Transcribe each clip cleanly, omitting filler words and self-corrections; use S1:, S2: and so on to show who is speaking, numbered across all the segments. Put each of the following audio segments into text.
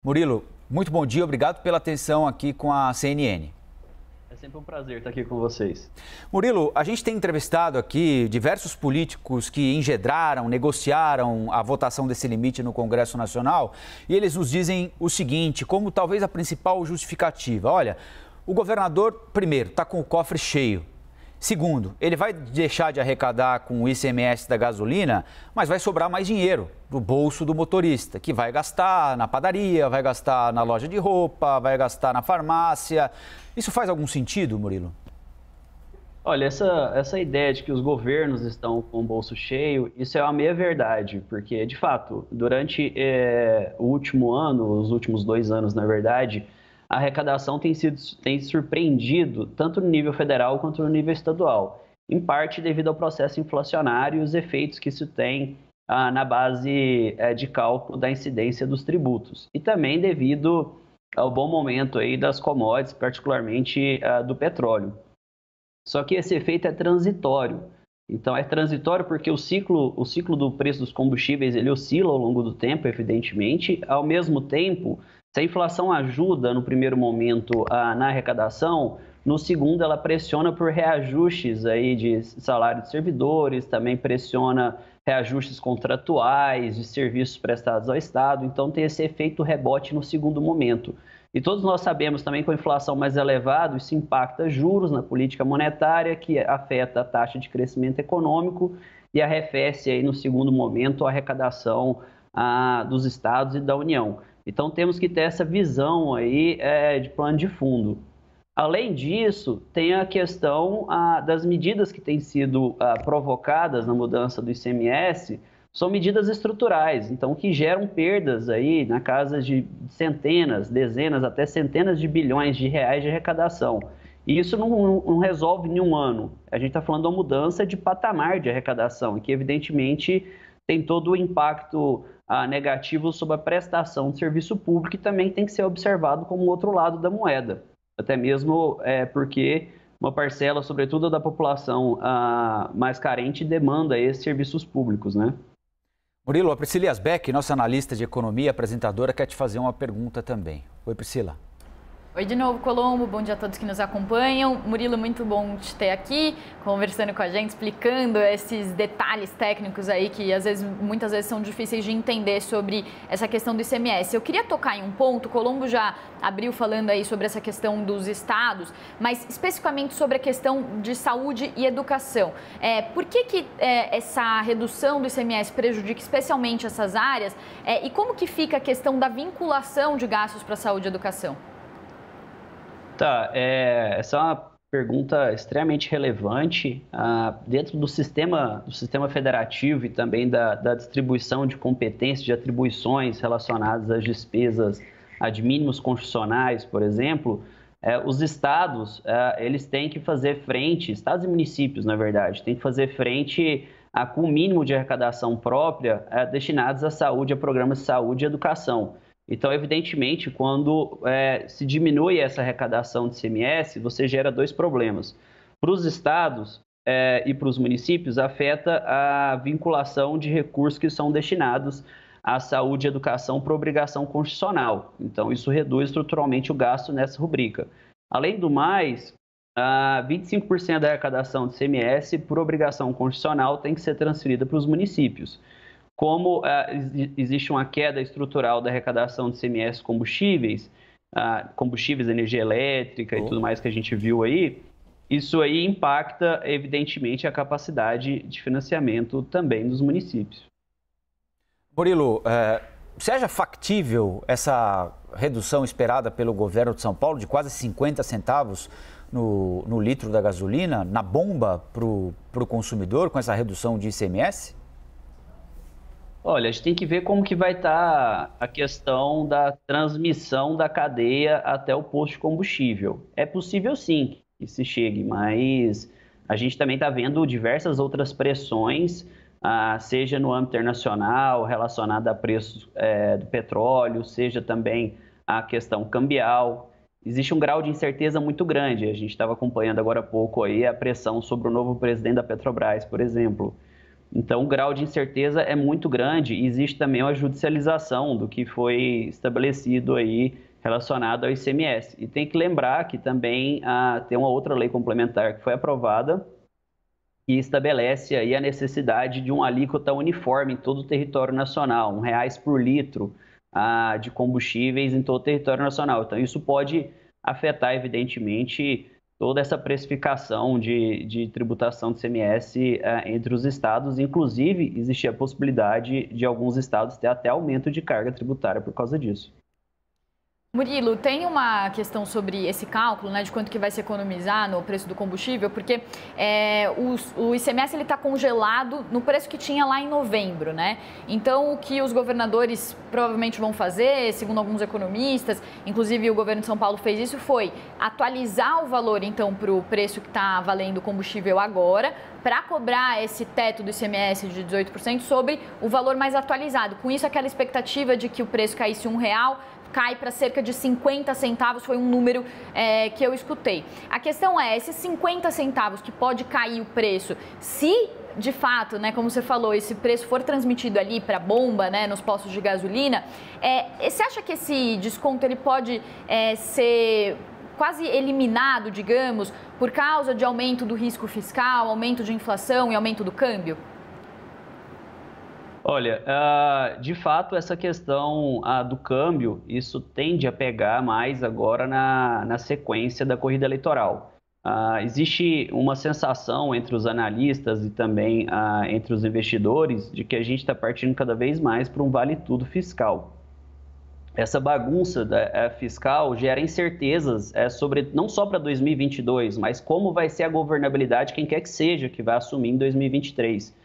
S1: Murilo, muito bom dia, obrigado pela atenção aqui com a CNN.
S2: É sempre um prazer estar aqui com vocês.
S1: Murilo, a gente tem entrevistado aqui diversos políticos que engedraram, negociaram a votação desse limite no Congresso Nacional e eles nos dizem o seguinte, como talvez a principal justificativa. Olha, o governador, primeiro, está com o cofre cheio. Segundo, ele vai deixar de arrecadar com o ICMS da gasolina, mas vai sobrar mais dinheiro do bolso do motorista, que vai gastar na padaria, vai gastar na loja de roupa, vai gastar na farmácia. Isso faz algum sentido, Murilo?
S2: Olha, essa ideia de que os governos estão com o bolso cheio, isso é uma meia-verdade, porque, de fato, durante o último ano, os últimos 2 anos, na verdade, a arrecadação tem surpreendido tanto no nível federal quanto no nível estadual, em parte devido ao processo inflacionário e os efeitos que isso tem na base de cálculo da incidência dos tributos, e também devido ao bom momento aí das commodities, particularmente do petróleo. Só que esse efeito é transitório. Então, é transitório porque o ciclo do preço dos combustíveis ele oscila ao longo do tempo, evidentemente. Ao mesmo tempo, se a inflação ajuda no primeiro momento na arrecadação, no segundo ela pressiona por reajustes aí de salário de servidores, também pressiona reajustes contratuais de serviços prestados ao Estado. Então, tem esse efeito rebote no segundo momento. E todos nós sabemos também que com a inflação mais elevada, isso impacta juros na política monetária, que afeta a taxa de crescimento econômico e arrefece aí no segundo momento a arrecadação dos estados e da União. Então temos que ter essa visão aí de plano de fundo. Além disso, tem a questão das medidas que têm sido provocadas na mudança do ICMS, são medidas estruturais, então que geram perdas aí na casa de centenas, dezenas, até centenas de bilhões de reais de arrecadação. E isso não resolve em um ano. A gente está falando de uma mudança de patamar de arrecadação, que evidentemente tem todo o impacto negativo sobre a prestação de serviço público e também tem que ser observado como o outro lado da moeda. Até mesmo porque uma parcela, sobretudo da população mais carente, demanda esses serviços públicos, né?
S1: Murilo, a Priscila Yasbeck, nossa analista de economia e apresentadora, quer te fazer uma pergunta também. Oi, Priscila.
S3: Oi de novo, Colombo. Bom dia a todos que nos acompanham. Murilo, muito bom te ter aqui, conversando com a gente, explicando esses detalhes técnicos aí que muitas vezes são difíceis de entender sobre essa questão do ICMS. Eu queria tocar em um ponto, o Colombo já abriu falando aí sobre essa questão dos estados, mas especificamente sobre a questão de saúde e educação. Por que essa redução do ICMS prejudica especialmente essas áreas e como que fica a questão da vinculação de gastos para saúde e educação?
S2: Tá, essa é uma pergunta extremamente relevante dentro do sistema federativo e também da distribuição de competências, de atribuições relacionadas às despesas ad mínimos constitucionais, por exemplo. Os estados, eles têm que fazer frente, estados e municípios, na verdade, têm que fazer frente com o mínimo de arrecadação própria destinados à saúde, a programas de saúde e educação. Então, evidentemente, quando se diminui essa arrecadação de ICMS, você gera dois problemas. Para os estados e para os municípios, afeta a vinculação de recursos que são destinados à saúde e educação por obrigação constitucional. Então, isso reduz estruturalmente o gasto nessa rubrica. Além do mais, 25% da arrecadação de ICMS, por obrigação constitucional, tem que ser transferida para os municípios. Como existe uma queda estrutural da arrecadação de ICMS combustíveis, energia elétrica e tudo mais que a gente viu aí, isso aí impacta, evidentemente, a capacidade de financiamento também dos municípios.
S1: Murilo, você acha factível essa redução esperada pelo governo de São Paulo de quase 50 centavos no litro da gasolina, na bomba para o consumidor, com essa redução de ICMS?
S2: Olha, a gente tem que ver como que vai estar a questão da transmissão da cadeia até o posto de combustível. É possível sim que se chegue, mas a gente também está vendo diversas outras pressões, seja no âmbito internacional, relacionada a preços do petróleo, seja também a questão cambial. Existe um grau de incerteza muito grande. A gente estava acompanhando agora há pouco aí a pressão sobre o novo presidente da Petrobras, por exemplo. Então, o grau de incerteza é muito grande e existe também uma judicialização do que foi estabelecido aí relacionado ao ICMS. E tem que lembrar que também tem uma outra lei complementar que foi aprovada que estabelece aí a necessidade de uma alíquota uniforme em todo o território nacional, R$ 1 por litro de combustíveis em todo o território nacional. Então, isso pode afetar, evidentemente, toda essa precificação de tributação do ICMS entre os estados. Inclusive, existe a possibilidade de alguns estados ter até aumento de carga tributária por causa disso.
S3: Murilo, tem uma questão sobre esse cálculo, né, de quanto que vai se economizar no preço do combustível, porque o ICMS está congelado no preço que tinha lá em novembro, né? Então, o que os governadores provavelmente vão fazer, segundo alguns economistas, inclusive o governo de São Paulo fez isso, foi atualizar o valor, então, para o preço que está valendo o combustível agora, para cobrar esse teto do ICMS de 18% sobre o valor mais atualizado. Com isso, aquela expectativa de que o preço caísse R$1, cai para cerca de 50 centavos, foi um número que eu escutei. A questão é, esses 50 centavos que pode cair o preço, se de fato, né, como você falou, esse preço for transmitido ali para a bomba, né, nos postos de gasolina, você acha que esse desconto ele pode ser quase eliminado, digamos, por causa de aumento do risco fiscal, aumento de inflação e aumento do câmbio?
S2: Olha, de fato, essa questão do câmbio, isso tende a pegar mais agora na sequência da corrida eleitoral. Existe uma sensação entre os analistas e também entre os investidores de que a gente está partindo cada vez mais para um vale-tudo fiscal. Essa bagunça fiscal gera incertezas sobre não só para 2022, mas como vai ser a governabilidade, quem quer que seja que vai assumir em 2023.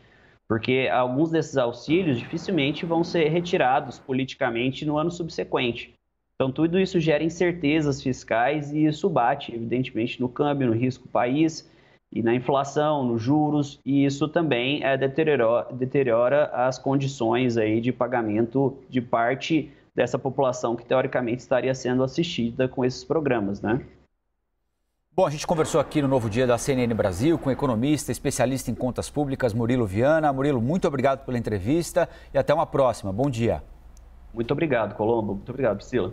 S2: Porque alguns desses auxílios dificilmente vão ser retirados politicamente no ano subsequente. Então, tudo isso gera incertezas fiscais e isso bate, evidentemente, no câmbio, no risco país e na inflação, nos juros, e isso também deteriora as condições aí de pagamento de parte dessa população que, teoricamente, estaria sendo assistida com esses programas, né?
S1: Bom, a gente conversou aqui no Novo Dia da CNN Brasil com o economista, especialista em contas públicas, Murilo Viana. Murilo, muito obrigado pela entrevista e até uma próxima. Bom dia.
S2: Muito obrigado, Colombo. Muito obrigado, Priscila.